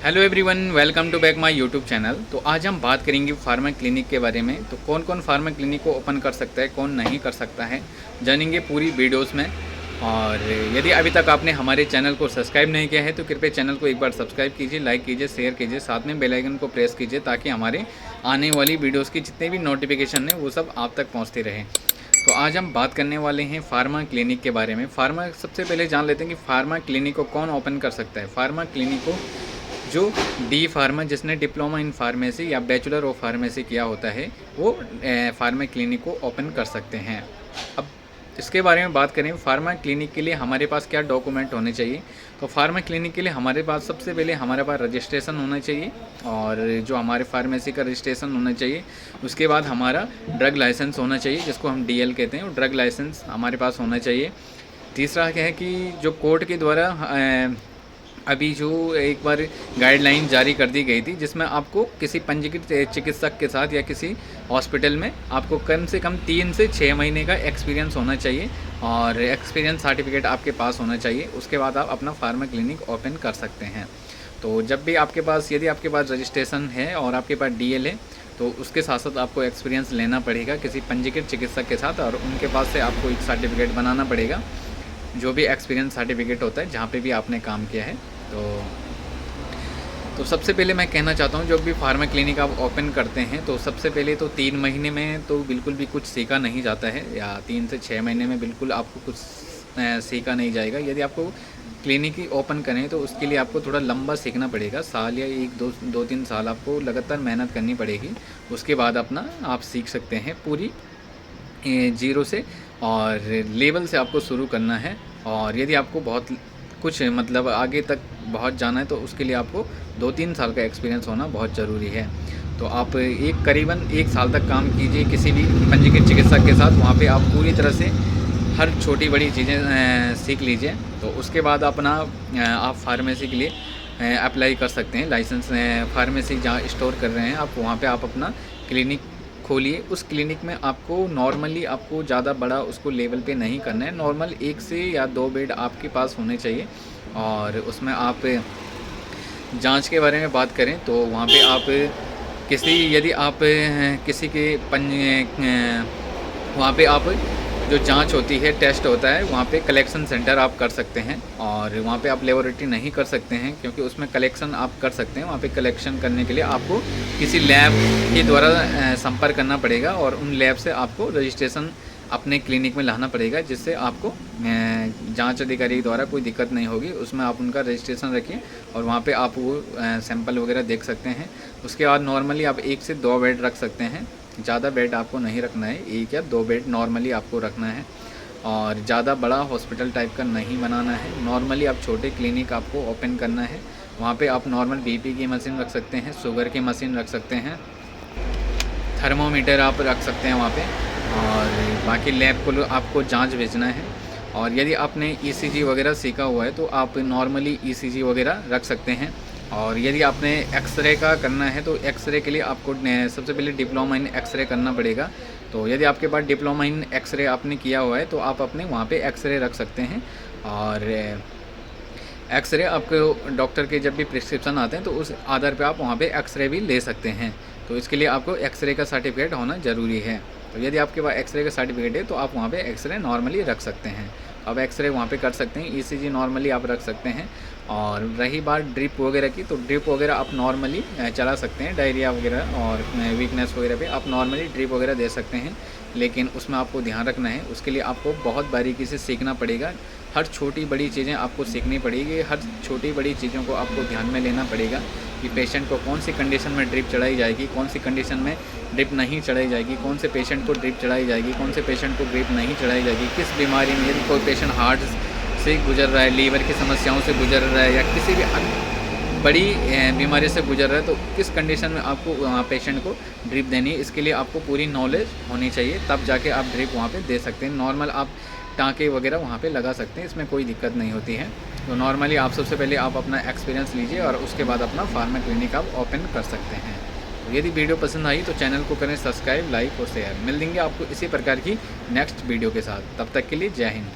Hello everyone, welcome to back my YouTube channel. तो आज हम बात करेंगे फार्मा क्लिनिक के बारे में। तो कौन कौन फार्मा क्लिनिक को ओपन कर सकता है, कौन नहीं कर सकता है, जानेंगे पूरी वीडियोस में। और यदि अभी तक आपने हमारे चैनल को सब्सक्राइब नहीं किया है तो कृपया चैनल को एक बार सब्सक्राइब कीजिए, लाइक कीजिए, शेयर कीजिए, साथ में बेल आइकन को प्रेस कीजिए ताकि हमारे आने वाली वीडियोज़ की जितने भी नोटिफिकेशन है वो सब आप तक पहुँचते रहें। तो आज हम बात करने वाले हैं फार्मा क्लिनिक के बारे में। सबसे पहले जान लेते हैं कि फार्मा क्लिनिक को कौन ओपन कर सकता है। फार्मा क्लिनिक को जो डी फार्मा जिसने डिप्लोमा इन फार्मेसी या बैचलर ऑफ फार्मेसी किया होता है वो फार्मा क्लिनिक को ओपन कर सकते हैं। अब इसके बारे में बात करें, फार्मा क्लिनिक के लिए हमारे पास क्या डॉक्यूमेंट होने चाहिए। तो फार्मा क्लिनिक के लिए हमारे पास सबसे पहले हमारे पास रजिस्ट्रेशन होना चाहिए, और जो हमारे फार्मेसी का रजिस्ट्रेशन होना चाहिए। उसके बाद हमारा ड्रग लाइसेंस होना चाहिए, जिसको हम डीएल कहते हैं, वो ड्रग लाइसेंस हमारे पास होना चाहिए। तीसरा क्या है कि जो कोर्ट के द्वारा अभी जो एक बार गाइडलाइन जारी कर दी गई थी, जिसमें आपको किसी पंजीकृत चिकित्सक के साथ या किसी हॉस्पिटल में आपको कम से कम 3 से 6 महीने का एक्सपीरियंस होना चाहिए और एक्सपीरियंस सर्टिफिकेट आपके पास होना चाहिए। उसके बाद आप अपना फार्मा क्लिनिक ओपन कर सकते हैं। तो जब भी आपके पास, यदि आपके पास रजिस्ट्रेशन है और आपके पास डीएल है, तो उसके साथ साथ आपको एक्सपीरियंस लेना पड़ेगा किसी पंजीकृत चिकित्सक के साथ, और उनके पास से आपको एक सर्टिफिकेट बनाना पड़ेगा, जो भी एक्सपीरियंस सर्टिफिकेट होता है जहाँ पे भी आपने काम किया है। तो सबसे पहले मैं कहना चाहता हूँ, जब भी फार्मा क्लिनिक आप ओपन करते हैं तो सबसे पहले तो 3 महीने में तो बिल्कुल भी कुछ सीखा नहीं जाता है, या 3 से 6 महीने में बिल्कुल आपको कुछ सीखा नहीं जाएगा। यदि आपको क्लिनिक ही ओपन करें तो उसके लिए आपको थोड़ा लंबा सीखना पड़ेगा, साल या 1-2-3 साल आपको लगातार मेहनत करनी पड़ेगी। उसके बाद अपना आप सीख सकते हैं पूरी जीरो से, और लेवल से आपको शुरू करना है। और यदि आपको बहुत कुछ मतलब आगे तक बहुत जाना है तो उसके लिए आपको 2-3 साल का एक्सपीरियंस होना बहुत ज़रूरी है। तो आप करीबन 1 साल तक काम कीजिए किसी भी पंजीकृत चिकित्सक के साथ। वहाँ पे आप पूरी तरह से हर छोटी बड़ी चीज़ें सीख लीजिए। तो उसके बाद अपना आप फार्मेसी के लिए अप्लाई कर सकते हैं। लाइसेंस फार्मेसी जहाँ स्टोर कर रहे हैं आप, वहाँ पे आप अपना क्लिनिक खोलिए। उस क्लिनिक में आपको नॉर्मली आपको ज़्यादा बड़ा उसको लेवल पे नहीं करना है, नॉर्मल 1 से या 2 बेड आपके पास होने चाहिए। और उसमें आप जांच के बारे में बात करें तो वहाँ पे आप यदि आप किसी के वहाँ पे आप जो जांच होती है, टेस्ट होता है, वहाँ पे कलेक्शन सेंटर आप कर सकते हैं। और वहाँ पे आप लेबोरेटरी नहीं कर सकते हैं, क्योंकि उसमें कलेक्शन आप कर सकते हैं। वहाँ पे कलेक्शन करने के लिए आपको किसी लैब के द्वारा संपर्क करना पड़ेगा, और उन लैब से आपको रजिस्ट्रेशन अपने क्लिनिक में लाना पड़ेगा, जिससे आपको जांच अधिकारी द्वारा कोई दिक्कत नहीं होगी। उसमें आप उनका रजिस्ट्रेशन रखिए और वहाँ पे आप वो सैंपल वगैरह देख सकते हैं। उसके बाद नॉर्मली आप 1 से 2 बेड रख सकते हैं, ज़्यादा बेड आपको नहीं रखना है, 1 या 2 बेड नॉर्मली आपको रखना है। और ज़्यादा बड़ा हॉस्पिटल टाइप का नहीं बनाना है, नॉर्मली आप छोटे क्लिनिक आपको ओपन करना है। वहाँ पे आप नॉर्मल बीपी की मशीन रख सकते हैं, शुगर की मशीन रख सकते हैं, थर्मोमीटर आप रख सकते हैं वहाँ पे। और बाकी लैब को आपको जांच भेजना है। और यदि आपने ईसीजी वगैरह सीखा हुआ है तो आप नॉर्मली ईसीजी वगैरह रख सकते हैं। और यदि आपने एक्सरे का करना है तो एक्सरे के लिए आपको सबसे पहले डिप्लोमा इन एक्सरे करना पड़ेगा। तो यदि आपके पास डिप्लोमा इन एक्सरे आपने किया हुआ है तो आप अपने वहाँ पे एक्सरे रख सकते हैं। और एक्सरे आपको डॉक्टर के जब भी प्रिस्क्रिप्शन आते हैं तो उस आधार पे आप वहाँ पे एक्सरे भी ले सकते हैं। तो इसके लिए आपको एक्सरे का सर्टिफिकेट होना ज़रूरी है। तो यदि आपके पास एक्सरे का सर्टिफिकेट है तो आप वहाँ पे एक्सरे नॉर्मली रख सकते हैं। अब एक्सरे वहाँ पे कर सकते हैं, ईसीजी नॉर्मली आप रख सकते हैं। और रही बात ड्रिप वगैरह की, तो ड्रिप वगैरह आप नॉर्मली चला सकते हैं। डायरिया वगैरह और वीकनेस वगैरह पे आप नॉर्मली ड्रिप वगैरह दे सकते हैं, लेकिन उसमें आपको ध्यान रखना है। उसके लिए आपको बहुत बारीकी से सीखना पड़ेगा, हर छोटी बड़ी चीज़ें आपको सीखनी पड़ेगी। हर छोटी बड़ी चीज़ों को आपको ध्यान में लेना पड़ेगा कि पेशेंट को कौन सी कंडीशन में ड्रिप चढ़ाई जाएगी, कौन सी कंडीशन में ड्रिप नहीं चढ़ाई जाएगी, कौन से पेशेंट को ड्रिप चढ़ाई जाएगी, कौन से पेशेंट को ड्रिप नहीं चढ़ाई जाएगी, किस बीमारी में। यदि कोई पेशेंट हार्ट से गुजर रहा है, लीवर की समस्याओं से गुजर रहा है, या किसी भी बड़ी बीमारी से गुजर रहा है, तो किस कंडीशन में आपको वहाँ पेशेंट को ड्रिप देनी है, इसके लिए आपको पूरी नॉलेज होनी चाहिए। तब जाके आप ड्रिप वहाँ पे दे सकते हैं। नॉर्मल आप टाँके वगैरह वहाँ पे लगा सकते हैं, इसमें कोई दिक्कत नहीं होती है। तो नॉर्मली आप सबसे पहले आप अपना एक्सपीरियंस लीजिए और उसके बाद अपना फार्मा क्लिनिक आप ओपन कर सकते हैं। तो यदि वीडियो पसंद आई तो चैनल को करें सब्सक्राइब, लाइक और शेयर। मिल देंगे आपको इसी प्रकार की नेक्स्ट वीडियो के साथ। तब तक के लिए जय हिंद।